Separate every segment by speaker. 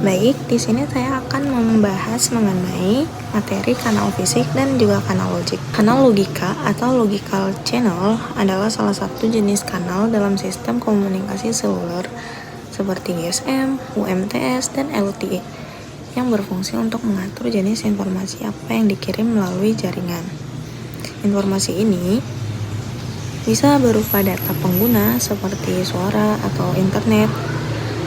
Speaker 1: Baik, di sini saya akan membahas mengenai materi kanal fisik dan juga kanal logik. Kanal logika atau logical channel adalah salah satu jenis kanal dalam sistem komunikasi seluler seperti GSM, UMTS, dan LTE yang berfungsi untuk mengatur jenis informasi apa yang dikirim melalui jaringan. Informasi ini bisa berupa data pengguna seperti suara atau internet,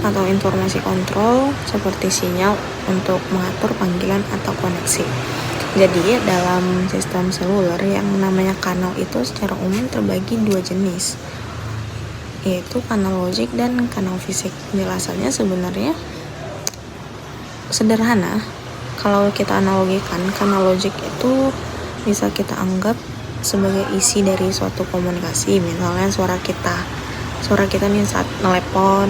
Speaker 1: atau informasi kontrol seperti sinyal untuk mengatur panggilan atau koneksi. Jadi dalam sistem seluler yang namanya kanal itu secara umum terbagi dua jenis, yaitu kanal logik dan kanal fisik. Penjelasannya sebenarnya sederhana. Kalau kita analogikan, kanal logik itu bisa kita anggap sebagai isi dari suatu komunikasi. Misalnya suara kita nih saat telepon,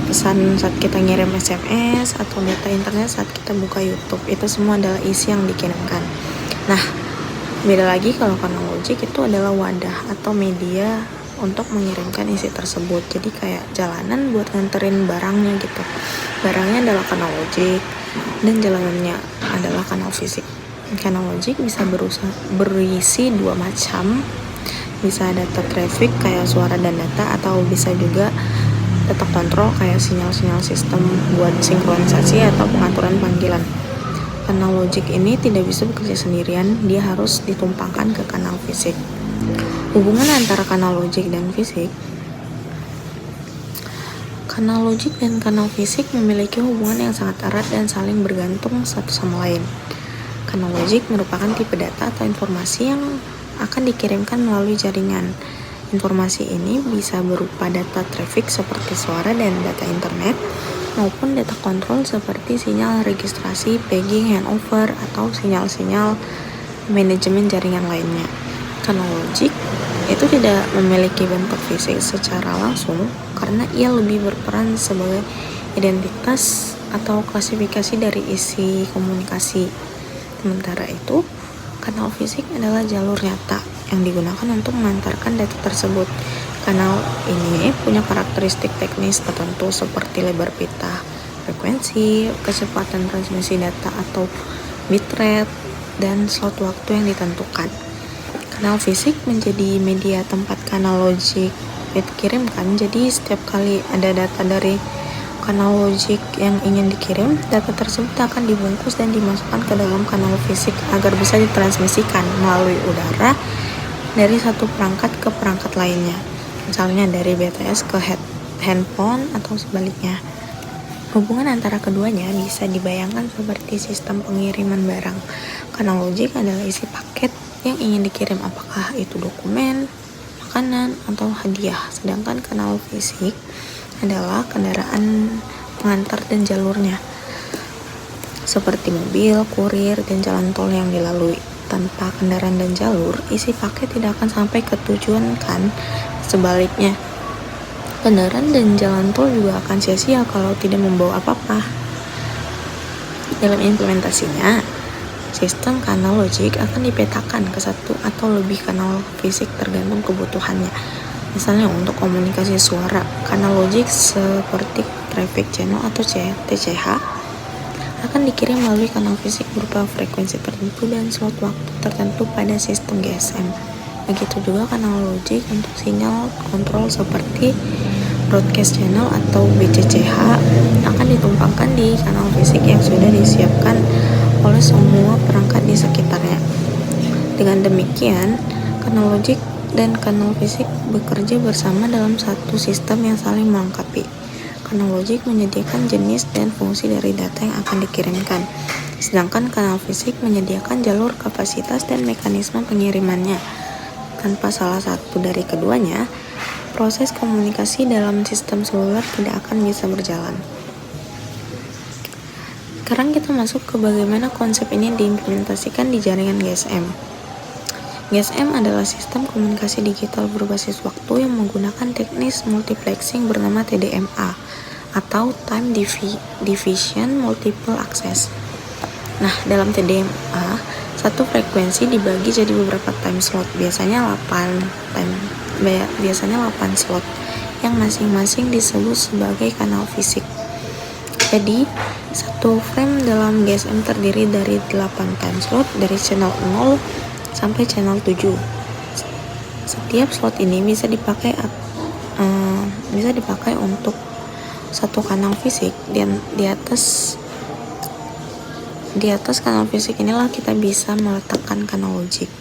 Speaker 1: pesan saat kita ngirim SMS, atau data internet saat kita buka YouTube. Itu semua adalah isi yang dikirimkan. Nah, beda lagi kalau kanal logik itu adalah wadah atau media untuk mengirimkan isi tersebut. Jadi kayak jalanan buat nganterin barangnya gitu. Barangnya adalah kanal logik dan jalanannya adalah kanal fisik. Kanal logik bisa berisi dua macam. Bisa data traffic kayak suara dan data, atau bisa juga data kontrol kayak sinyal-sinyal sistem buat sinkronisasi atau pengaturan panggilan. Kanal logik ini tidak bisa bekerja sendirian, dia harus ditumpangkan ke kanal fisik. Hubungan antara kanal logik dan fisik. Kanal logik dan kanal fisik memiliki hubungan yang sangat erat dan saling bergantung satu sama lain. Kanal logik merupakan tipe data atau informasi yang akan dikirimkan melalui jaringan. Informasi ini bisa berupa data traffic seperti suara dan data internet, maupun data kontrol seperti sinyal registrasi, paging, handover, atau sinyal-sinyal manajemen jaringan lainnya. Kanal logik itu tidak memiliki bentuk fisik secara langsung karena ia lebih berperan sebagai identitas atau klasifikasi dari isi komunikasi. Sementara itu, kanal fisik adalah jalur nyata yang digunakan untuk mengantarkan data tersebut. Kanal ini punya karakteristik teknis tertentu seperti lebar pita, frekuensi, kecepatan transmisi data atau bitrate, dan slot waktu yang ditentukan. Kanal fisik menjadi media tempat kanal logik dikirimkan. Jadi setiap kali ada data dari kanal logik yang ingin dikirim, data tersebut akan dibungkus dan dimasukkan ke dalam kanal fisik agar bisa ditransmisikan melalui udara dari satu perangkat ke perangkat lainnya, misalnya dari BTS ke handphone atau sebaliknya. Hubungan antara keduanya bisa dibayangkan seperti sistem pengiriman barang. Kanal logik adalah isi paket yang ingin dikirim, apakah itu dokumen, makanan, atau hadiah. Sedangkan kanal fisik adalah kendaraan pengantar dan jalurnya, seperti mobil, kurir, dan jalan tol yang dilalui. Tanpa kendaraan dan jalur, isi paket tidak akan sampai ke tujuan kan? Sebaliknya, kendaraan dan jalan tol juga akan sia-sia kalau tidak membawa apa-apa. Dalam implementasinya, sistem kanal logik akan dipetakan ke satu atau lebih kanal fisik tergantung kebutuhannya. Misalnya untuk komunikasi suara, kanal logik seperti traffic channel atau TCH akan dikirim melalui kanal fisik berupa frekuensi tertentu dan slot waktu tertentu pada sistem GSM. Begitu juga kanal logik untuk sinyal kontrol seperti broadcast channel atau BCCH akan ditumpangkan di kanal fisik yang sudah disiapkan oleh semua perangkat di sekitarnya. Dengan demikian, kanal logik dan kanal fisik bekerja bersama dalam satu sistem yang saling melengkapi. Kanal logik menyediakan jenis dan fungsi dari data yang akan dikirimkan, sedangkan kanal fisik menyediakan jalur, kapasitas, dan mekanisme pengirimannya. Tanpa salah satu dari keduanya, proses komunikasi dalam sistem seluler tidak akan bisa berjalan. Sekarang kita masuk ke bagaimana konsep ini diimplementasikan di jaringan GSM. GSM adalah sistem komunikasi digital berbasis waktu yang menggunakan teknis multiplexing bernama TDMA atau Time Division Multiple Access. Nah, dalam TDMA, satu frekuensi dibagi jadi beberapa time slot, biasanya 8 slot yang masing-masing disebut sebagai kanal fisik. Jadi satu frame dalam GSM terdiri dari 8 time slot dari channel 0 sampai channel 7. Setiap slot ini bisa dipakai untuk satu kanal fisik, dan di atas kanal fisik inilah kita bisa meletakkan kanal logik.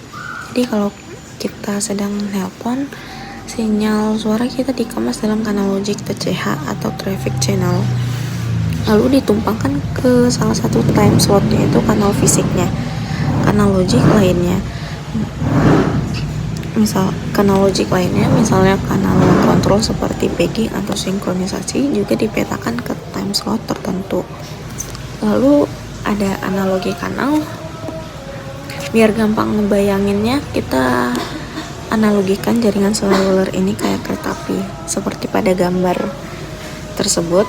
Speaker 1: Jadi kalau kita sedang nelpon, sinyal suara kita dikemas dalam kanal logik TCH atau traffic channel, lalu ditumpangkan ke salah satu time slot, yaitu kanal fisiknya. Kanal logik lainnya misalnya kanal kontrol seperti pegging atau sinkronisasi juga dipetakan ke time slot tertentu. Lalu ada analogi kanal. Biar gampang ngebayanginnya, kita analogikan jaringan seluler ini kayak kereta api. Seperti pada gambar tersebut,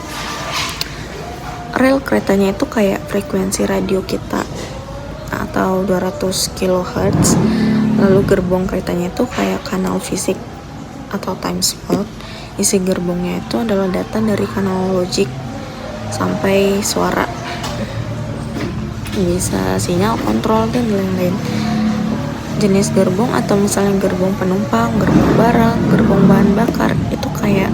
Speaker 1: rel keretanya itu kayak frekuensi radio kita atau 200 kHz. Lalu gerbong keretanya itu kayak kanal fisik atau time slot. Isi gerbongnya itu adalah data dari kanal logik sampai suara, bisa sinyal, kontrol, dan lain-lain. Jenis gerbong atau misalnya gerbong penumpang, gerbong barang, gerbong bahan bakar, itu kayak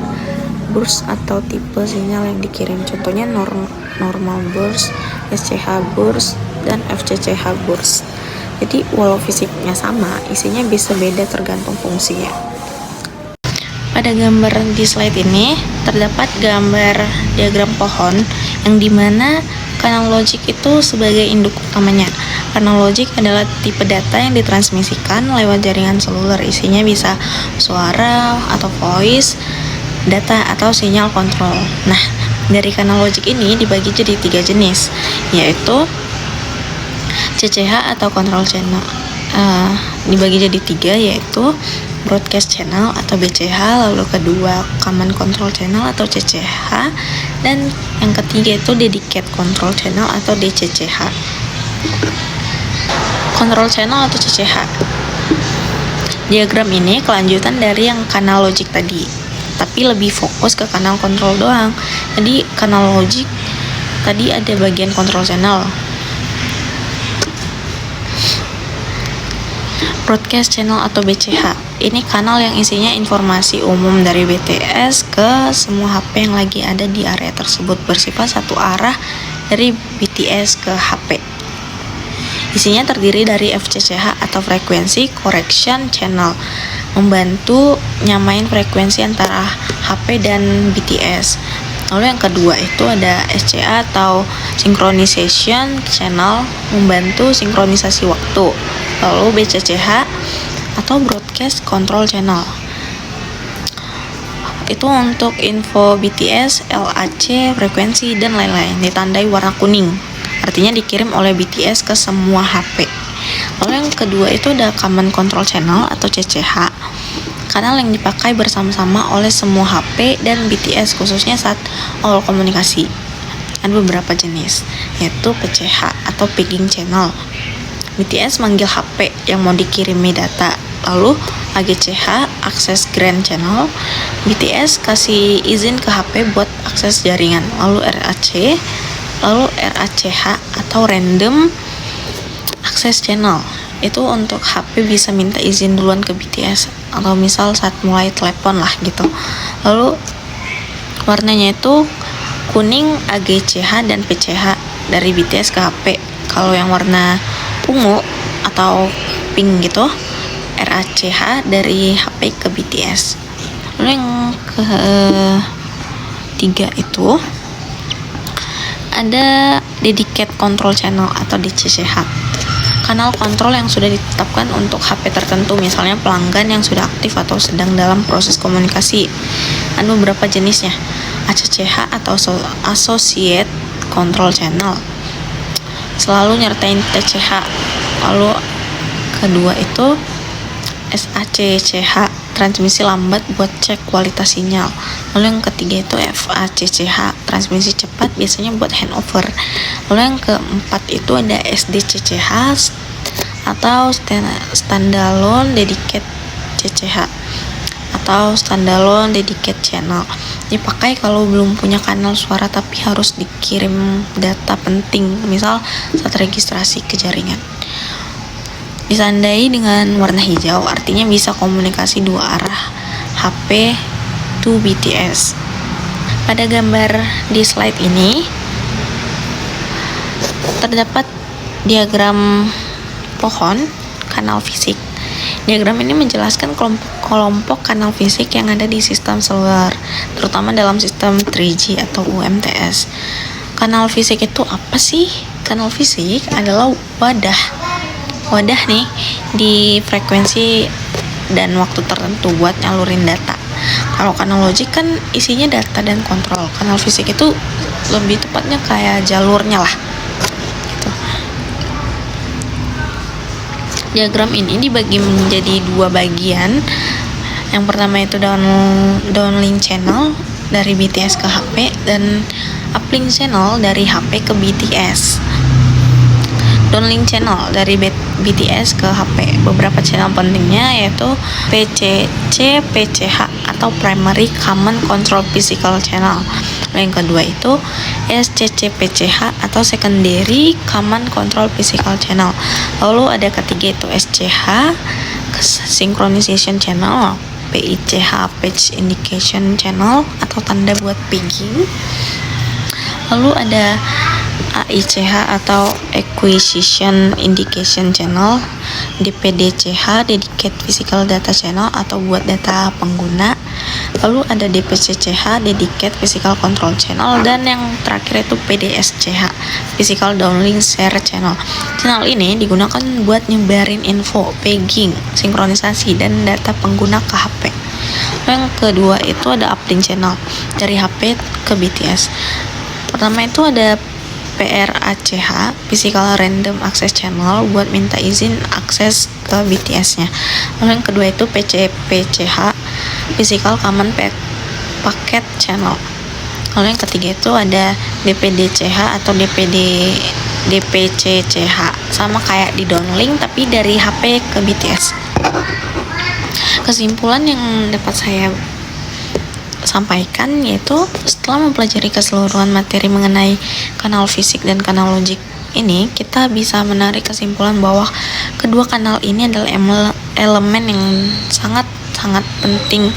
Speaker 1: burst atau tipe sinyal yang dikirim. Contohnya normal burst, SCH burst, dan FCCH burst. Jadi walau fisiknya sama, isinya bisa beda tergantung fungsinya. Pada gambar di slide ini terdapat gambar diagram pohon yang dimana kanal logik itu sebagai induk utamanya. Kanal logik adalah tipe data yang ditransmisikan lewat jaringan seluler. Isinya bisa suara atau voice, data atau sinyal kontrol. Nah, dari kanal logik ini dibagi jadi 3 jenis, yaitu CCH atau control channel. Dibagi jadi 3, yaitu broadcast channel atau BCH, lalu kedua command control channel atau CCH, dan yang ketiga itu dedicated control channel atau DCCH. Control channel atau CCH. Diagram ini kelanjutan dari yang kanal logik tadi, tapi lebih fokus ke kanal kontrol doang. Jadi kanal logik tadi ada bagian control channel. Broadcast channel atau BCH, ini kanal yang isinya informasi umum dari BTS ke semua HP yang lagi ada di area tersebut, bersifat satu arah dari BTS ke HP. Isinya terdiri dari FCCH atau Frequency Correction Channel, membantu nyamain frekuensi antara HP dan BTS. Lalu yang kedua itu ada SCA atau Synchronization Channel, membantu sinkronisasi waktu. Lalu BCCH atau Broadcast Control Channel, itu untuk info BTS, LAC, frekuensi, dan lain-lain, ditandai warna kuning, artinya dikirim oleh BTS ke semua HP. Lalu yang kedua itu ada Command Control Channel atau CCH, kanal yang dipakai bersama-sama oleh semua HP dan BTS, khususnya saat awal komunikasi. Ada beberapa jenis, yaitu PCH atau Pegging Channel. BTS manggil HP yang mau dikirimi data. Lalu AGCH, Access Grant Channel, BTS kasih izin ke HP buat akses jaringan. Lalu RAC, lalu RACH atau Random Access Channel, itu untuk HP bisa minta izin duluan ke BTS, atau misal saat mulai telepon lah gitu. Lalu warnanya itu kuning AGCH dan PCH dari BTS ke HP. Kalau yang warna ungu atau pink gitu, RACH dari HP ke BTS. Lalu yang ketiga itu ada Dedicated Control Channel atau DCCH, kanal kontrol yang sudah ditetapkan untuk HP tertentu, misalnya pelanggan yang sudah aktif atau sedang dalam proses komunikasi. Ada beberapa jenisnya, ACCH atau Associate Control Channel, selalu nyertain TCH. Lalu kedua itu SACCH, transmisi lambat buat cek kualitas sinyal. Lalu yang ketiga itu FACCH, transmisi cepat biasanya buat handover. Lalu yang keempat itu ada SDCCH atau Standalone Dedicated CCH atau standalone dedicated channel. Dipakai kalau belum punya kanal suara tapi harus dikirim data penting, misal saat registrasi ke jaringan. Ditandai dengan warna hijau, artinya bisa komunikasi dua arah HP to BTS. Pada gambar di slide ini terdapat diagram pohon kanal fisik. Diagram ini menjelaskan kelompok kanal fisik yang ada di sistem seluler, terutama dalam sistem 3G atau UMTS. Kanal fisik itu apa sih? Kanal fisik adalah wadah nih di frekuensi dan waktu tertentu buat nyalurin data. Kalau kanal logik kan isinya data dan kontrol. Kanal fisik itu lebih tepatnya kayak jalurnya lah. Diagram ini dibagi menjadi dua bagian. Yang pertama itu downlink channel dari BTS ke HP dan uplink channel dari HP ke BTS. Downlink channel dari BTS ke HP. Beberapa channel pentingnya yaitu PCC, PCH atau Primary Common Control Physical Channel. Yang kedua itu SCC, PCH atau Secondary Command Control Physical Channel. Lalu ada ketiga itu SCH, Synchronization Channel, PICH, Page Indication Channel atau tanda buat paging. Lalu ada AICH atau Acquisition Indication Channel, DPDCH, Dedicated Physical Data Channel atau buat data pengguna. Lalu ada DPCCH, Dedicated Physical Control Channel, dan yang terakhir itu PDSCH, Physical Downlink Share Channel. Channel ini digunakan buat nyebarin info, paging, sinkronisasi, dan data pengguna ke HP. Yang kedua itu ada uplink channel dari HP ke BTS. Pertama itu ada PRACH, Physical Random Access Channel, buat minta izin akses ke BTS-nya. Lalu yang kedua itu PCPCH, Physical Common Packet Channel. Lalu yang ketiga itu ada DPDCH atau DPCCH, sama kayak di downlink tapi dari HP ke BTS. Kesimpulan yang dapat saya sampaikan yaitu setelah mempelajari keseluruhan materi mengenai kanal fisik dan kanal logik ini, kita bisa menarik kesimpulan bahwa kedua kanal ini adalah elemen yang sangat penting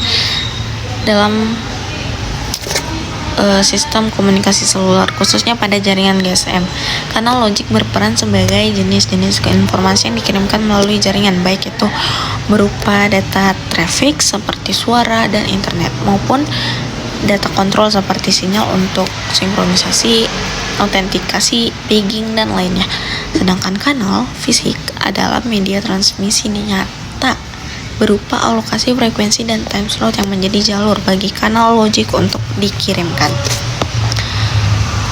Speaker 1: dalam sistem komunikasi seluler, khususnya pada jaringan GSM. Kanal logik berperan sebagai jenis-jenis informasi yang dikirimkan melalui jaringan, baik itu berupa data traffic seperti suara dan internet, maupun data kontrol seperti sinyal untuk sinkronisasi, autentikasi, paging, dan lainnya. Sedangkan kanal fisik adalah media transmisi nyata berupa alokasi frekuensi dan time slot yang menjadi jalur bagi kanal logik untuk dikirimkan.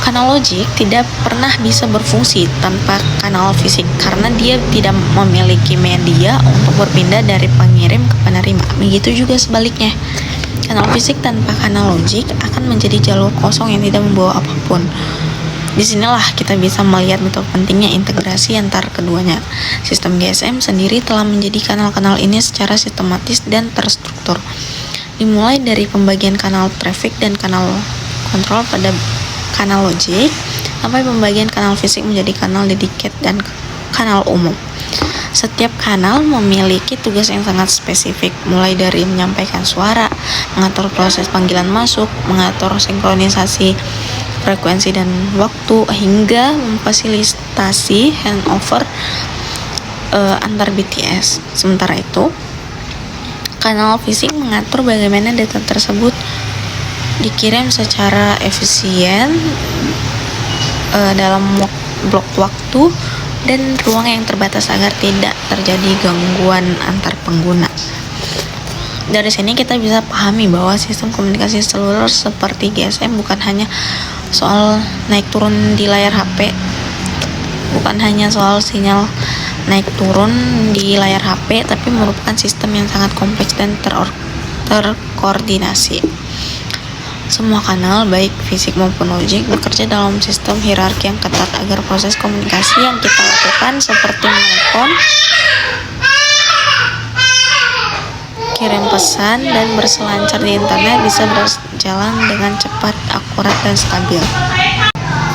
Speaker 1: Kanal logik tidak pernah bisa berfungsi tanpa kanal fisik karena dia tidak memiliki media untuk berpindah dari pengirim ke penerima. Begitu juga sebaliknya. Kanal fisik tanpa kanal logik akan menjadi jalur kosong yang tidak membawa apapun. Disinilah kita bisa melihat betapa pentingnya integrasi antar keduanya. Sistem GSM sendiri telah menjadi kanal-kanal ini secara sistematis dan terstruktur. Dimulai dari pembagian kanal traffic dan kanal kontrol pada kanal logik, sampai pembagian kanal fisik menjadi kanal dedicated dan kanal umum. Setiap kanal memiliki tugas yang sangat spesifik, mulai dari menyampaikan suara, mengatur proses panggilan masuk, mengatur sinkronisasi frekuensi dan waktu, hingga memfasilitasi handover antar BTS. Sementara itu, kanal fisik mengatur bagaimana data tersebut dikirim secara efisien dalam blok waktu dan ruang yang terbatas agar tidak terjadi gangguan antar pengguna. Dari sini kita bisa pahami bahwa sistem komunikasi seluler seperti GSM bukan hanya soal naik turun di layar HP, bukan hanya soal sinyal naik turun di layar HP, tapi merupakan sistem yang sangat kompleks dan terkoordinasi. Semua kanal, baik fisik maupun logik, bekerja dalam sistem hierarki yang ketat agar proses komunikasi yang kita lakukan seperti menelpon, kirim pesan, dan berselancar di internet bisa berjalan dengan cepat, akurat, dan stabil.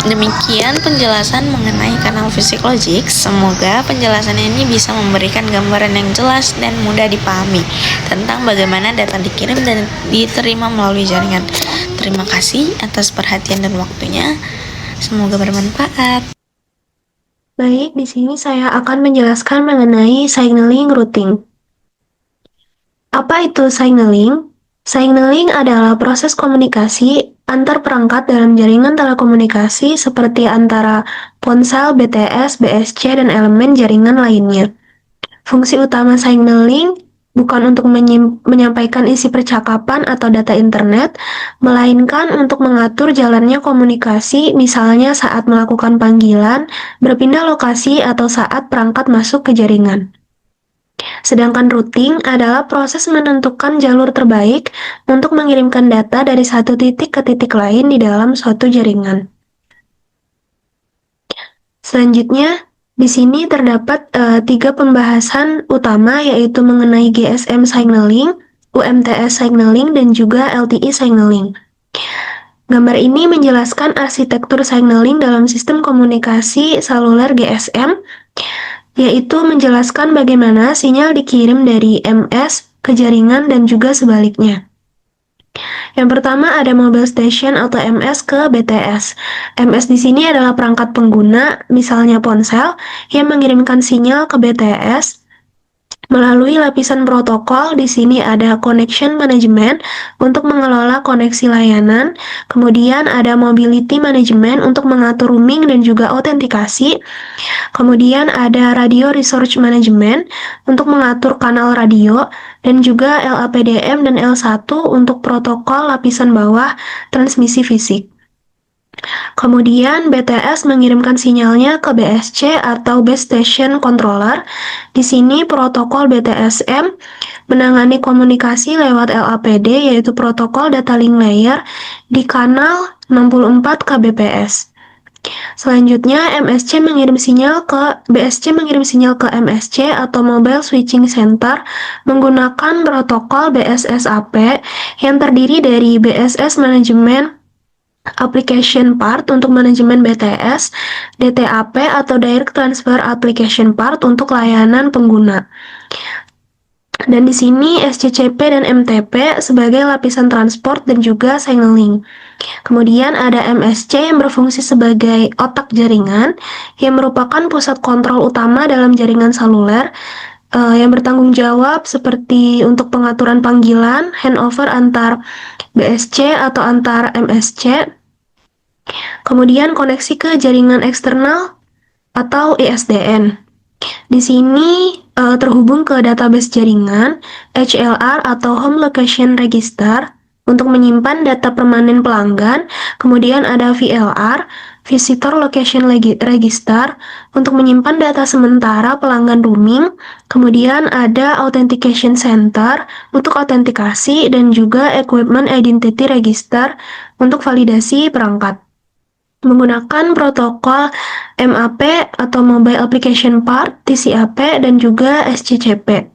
Speaker 1: Demikian penjelasan mengenai kanal fisik logik. Semoga penjelasan ini bisa memberikan gambaran yang jelas dan mudah dipahami tentang bagaimana data dikirim dan diterima melalui jaringan. Terima kasih atas perhatian dan waktunya. Semoga bermanfaat.
Speaker 2: Baik, di sini saya akan menjelaskan mengenai signaling routing. Apa itu signaling? Signaling adalah proses komunikasi antar perangkat dalam jaringan telekomunikasi seperti antara ponsel, BTS, BSC, dan elemen jaringan lainnya. Fungsi utama signaling bukan untuk menyampaikan isi percakapan atau data internet, melainkan untuk mengatur jalannya komunikasi, misalnya saat melakukan panggilan, berpindah lokasi, atau saat perangkat masuk ke jaringan. Sedangkan routing adalah proses menentukan jalur terbaik untuk mengirimkan data dari satu titik ke titik lain di dalam suatu jaringan. Selanjutnya, di sini terdapat 3 pembahasan utama, yaitu mengenai GSM signaling, UMTS signaling, dan juga LTE signaling. Gambar ini menjelaskan arsitektur signaling dalam sistem komunikasi seluler GSM, yaitu menjelaskan bagaimana sinyal dikirim dari MS ke jaringan dan juga sebaliknya. Yang pertama ada mobile station atau MS ke BTS. MS di sini adalah perangkat pengguna, misalnya ponsel, yang mengirimkan sinyal ke BTS melalui lapisan protokol. Di sini ada connection management untuk mengelola koneksi layanan, kemudian ada mobility management untuk mengatur roaming dan juga autentikasi, kemudian ada radio resource management untuk mengatur kanal radio, dan juga LAPDM dan L1 untuk protokol lapisan bawah transmisi fisik. Kemudian BTS mengirimkan sinyalnya ke BSC atau Base Station Controller. Di sini protokol BTSM menangani komunikasi lewat LAPD, yaitu protokol data link layer di kanal 64 kbps. Selanjutnya BSC mengirim sinyal ke MSC atau Mobile Switching Center menggunakan protokol BSSAP yang terdiri dari BSS Management Application Part untuk manajemen BTS, DTAP atau Direct Transfer Application Part untuk layanan pengguna. Dan di sini SCCP dan MTP sebagai lapisan transport dan juga signaling. Kemudian ada MSC yang berfungsi sebagai otak jaringan yang merupakan pusat kontrol utama dalam jaringan seluler yang bertanggung jawab seperti untuk pengaturan panggilan, handover antar BSC atau antar MSC, kemudian koneksi ke jaringan eksternal atau ISDN. Di sini terhubung ke database jaringan, HLR atau Home Location Register untuk menyimpan data permanen pelanggan, kemudian ada VLR, Visitor Location Register untuk menyimpan data sementara pelanggan roaming, kemudian ada Authentication Center untuk autentikasi, dan juga Equipment Identity Register untuk validasi perangkat. Menggunakan protokol MAP atau Mobile Application Part, TCAP, dan juga SCCP.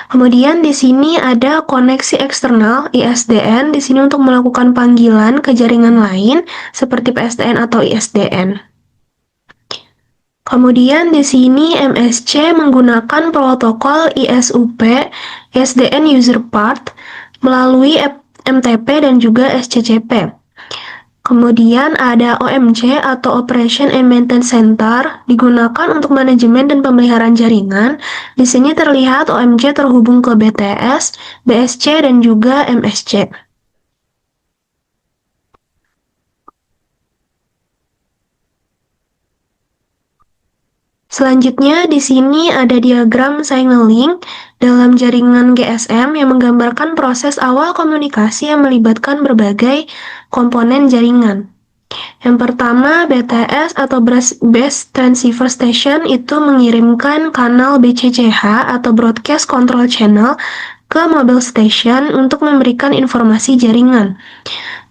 Speaker 2: Kemudian di sini ada koneksi eksternal ISDN di sini untuk melakukan panggilan ke jaringan lain seperti PSTN atau ISDN. Kemudian di sini MSC menggunakan protokol ISUP, ISDN User Part melalui MTP dan juga SCCP. Kemudian ada OMC atau Operation and Maintenance Center digunakan untuk manajemen dan pemeliharaan jaringan. Di sini terlihat OMC terhubung ke BTS, BSC, dan juga MSC. Selanjutnya di sini ada diagram signaling dalam jaringan GSM yang menggambarkan proses awal komunikasi yang melibatkan berbagai komponen jaringan. Yang pertama, BTS atau Base Transceiver Station itu mengirimkan kanal BCCH atau Broadcast Control Channel ke mobile station untuk memberikan informasi jaringan.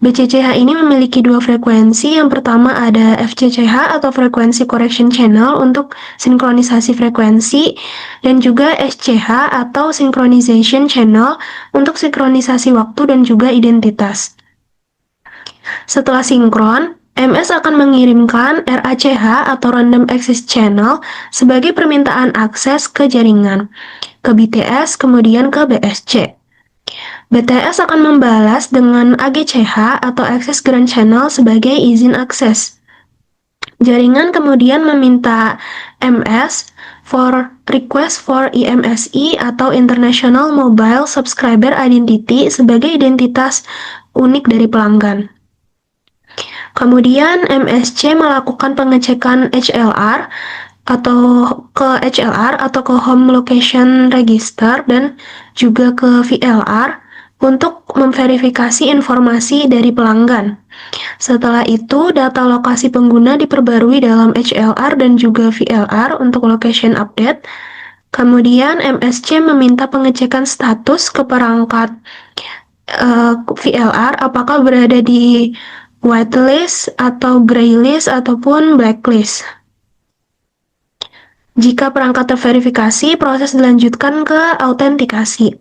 Speaker 2: BCCH ini memiliki dua frekuensi. Yang pertama ada FCCH atau Frequency Correction Channel untuk sinkronisasi frekuensi, dan juga SCH atau Synchronization Channel untuk sinkronisasi waktu dan juga identitas. Setelah sinkron, MS akan mengirimkan RACH atau Random Access Channel sebagai permintaan akses ke jaringan, ke BTS, kemudian ke BSC. BTS akan membalas dengan AGCH atau Access Grant Channel sebagai izin akses. Jaringan kemudian meminta MS for Request for IMSI atau International Mobile Subscriber Identity sebagai identitas unik dari pelanggan. Kemudian MSC melakukan pengecekan HLR atau ke Home Location Register dan juga ke VLR untuk memverifikasi informasi dari pelanggan. Setelah itu, data lokasi pengguna diperbarui dalam HLR dan juga VLR untuk location update. Kemudian MSC meminta pengecekan status ke perangkat VLR apakah berada di whitelist atau graylist ataupun blacklist. Jika perangkat terverifikasi, proses dilanjutkan ke autentikasi.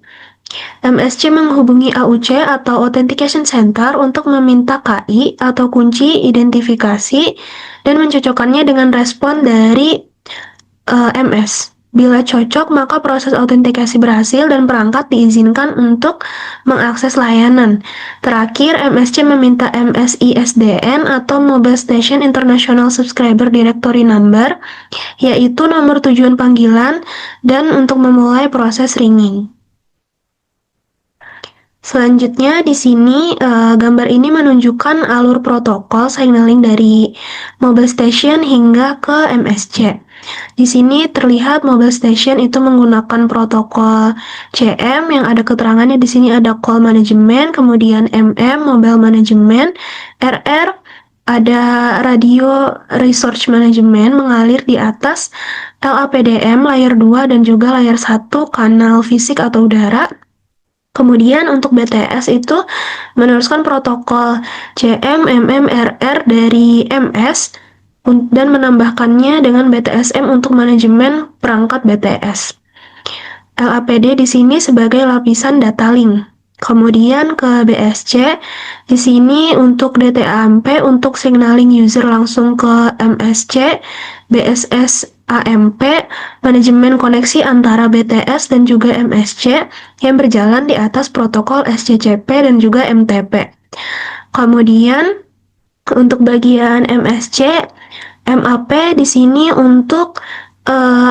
Speaker 2: MSC menghubungi AUC atau Authentication Center untuk meminta KI atau kunci identifikasi dan mencocokkannya dengan respon dari MS. Bila cocok, maka proses autentikasi berhasil dan perangkat diizinkan untuk mengakses layanan. Terakhir, MSC meminta MSISDN atau Mobile Station International Subscriber Directory Number, yaitu nomor tujuan panggilan, dan untuk memulai proses ringing. Selanjutnya di sini gambar ini menunjukkan alur protokol signaling dari mobile station hingga ke MSC. Di sini terlihat mobile station itu menggunakan protokol CM yang ada keterangannya di sini ada call management, kemudian MM mobile management, RR ada radio resource management mengalir di atas LAPDM layer 2 dan juga layer 1 kanal fisik atau udara. Kemudian untuk BTS itu meneruskan protokol CM, MM, RR dari MS dan menambahkannya dengan BTSM untuk manajemen perangkat BTS. LAPD di sini sebagai lapisan data link. Kemudian ke BSC, di sini untuk DTAMP untuk signaling user langsung ke MSC, BSS AMP, manajemen koneksi antara BTS dan juga MSC yang berjalan di atas protokol SCCP dan juga MTP. Kemudian untuk bagian MSC, MAP di sini untuk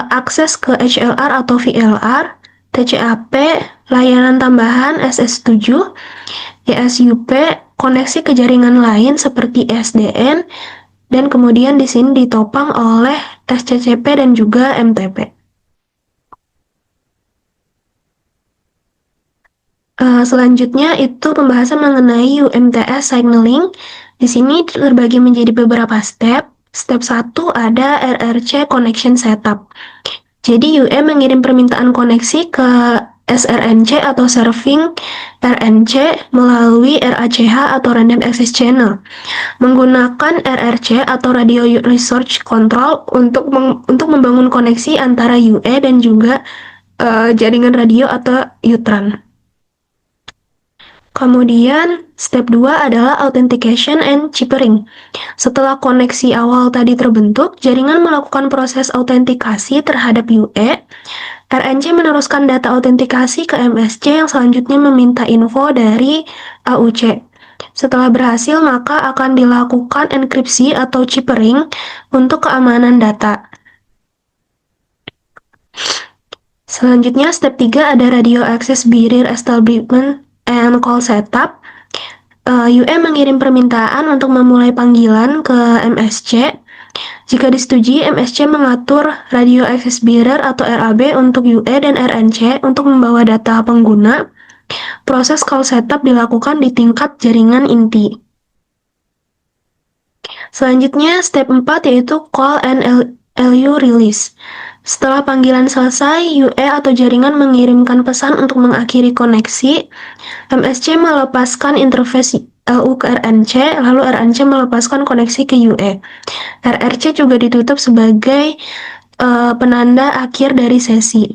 Speaker 2: akses ke HLR atau VLR, TCAP, layanan tambahan SS7, YSUP, koneksi ke jaringan lain seperti SDN, dan kemudian di sini ditopang oleh SCCP dan juga MTP. Selanjutnya itu pembahasan mengenai UMTS signaling. Di sini terbagi menjadi beberapa step. Step 1 ada RRC connection setup. Jadi UM mengirim permintaan koneksi ke SRNC atau serving RNC melalui RACH atau Random Access Channel menggunakan RRC atau Radio Resource Control untuk membangun koneksi antara UE dan juga jaringan radio atau UTRAN. Kemudian step 2 adalah authentication and chippering. Setelah koneksi awal tadi terbentuk, jaringan melakukan proses autentikasi terhadap UE. RNC meneruskan data autentikasi ke MSC yang selanjutnya meminta info dari AUC. Setelah berhasil, maka akan dilakukan enkripsi atau chippering untuk keamanan data. Selanjutnya, step 3 ada radio access barrier establishment and call setup. UM mengirim permintaan untuk memulai panggilan ke MSC. Jika disetujui, MSC mengatur radio access barrier atau RAB untuk UE dan RNC untuk membawa data pengguna. Proses call setup dilakukan di tingkat jaringan inti. Selanjutnya, step 4 yaitu call and LU release. Setelah panggilan selesai, UE atau jaringan mengirimkan pesan untuk mengakhiri koneksi. MSC melepaskan interface LU ke RNC, lalu RNC melepaskan koneksi ke UE. RRC juga ditutup sebagai penanda akhir dari sesi.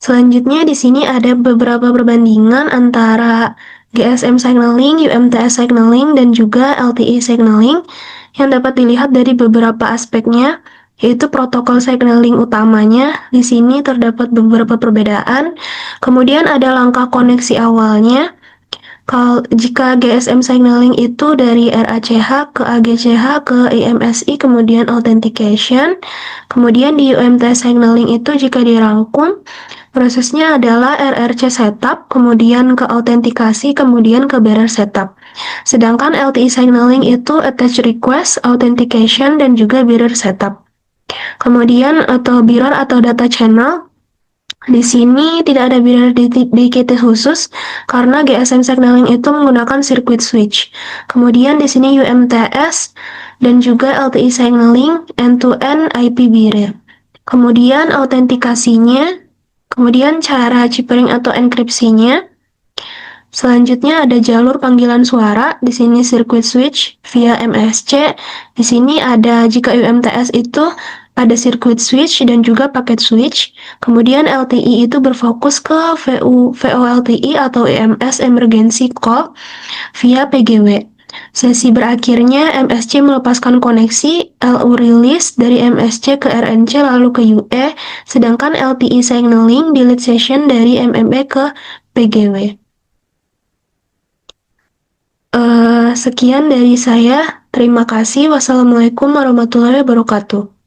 Speaker 2: Selanjutnya di sini ada beberapa perbandingan antara GSM signaling, UMTS signaling, dan juga LTE signaling yang dapat dilihat dari beberapa aspeknya, yaitu protokol signaling utamanya. Di sini terdapat beberapa perbedaan. Kemudian ada langkah koneksi awalnya. Jika GSM signaling itu dari RACH ke AGCH ke IMSI kemudian authentication. Kemudian di UMTS signaling itu jika dirangkum, prosesnya adalah RRC setup, kemudian ke autentikasi, kemudian ke bearer setup. Sedangkan LTE signaling itu attach request, authentication, dan juga bearer setup. Kemudian atau bearer atau data channel, di sini tidak ada bearer dedicated khusus karena GSM signaling itu menggunakan circuit switch. Kemudian di sini UMTS dan juga LTE signaling end-to-end IP bearer. Kemudian autentikasinya, kemudian cara chippering atau enkripsinya. Selanjutnya ada jalur panggilan suara, di sini circuit switch via MSC. Di sini ada jika UMTS itu ada circuit switch dan juga paket switch. Kemudian LTE itu berfokus ke VoLTE atau EMS emergency call via PGW. Sesi berakhirnya MSC melepaskan koneksi, LU release dari MSC ke RNC lalu ke UE, sedangkan LTE signaling delete session dari MME ke PGW. Sekian dari saya. Terima kasih. Wassalamualaikum warahmatullahi wabarakatuh.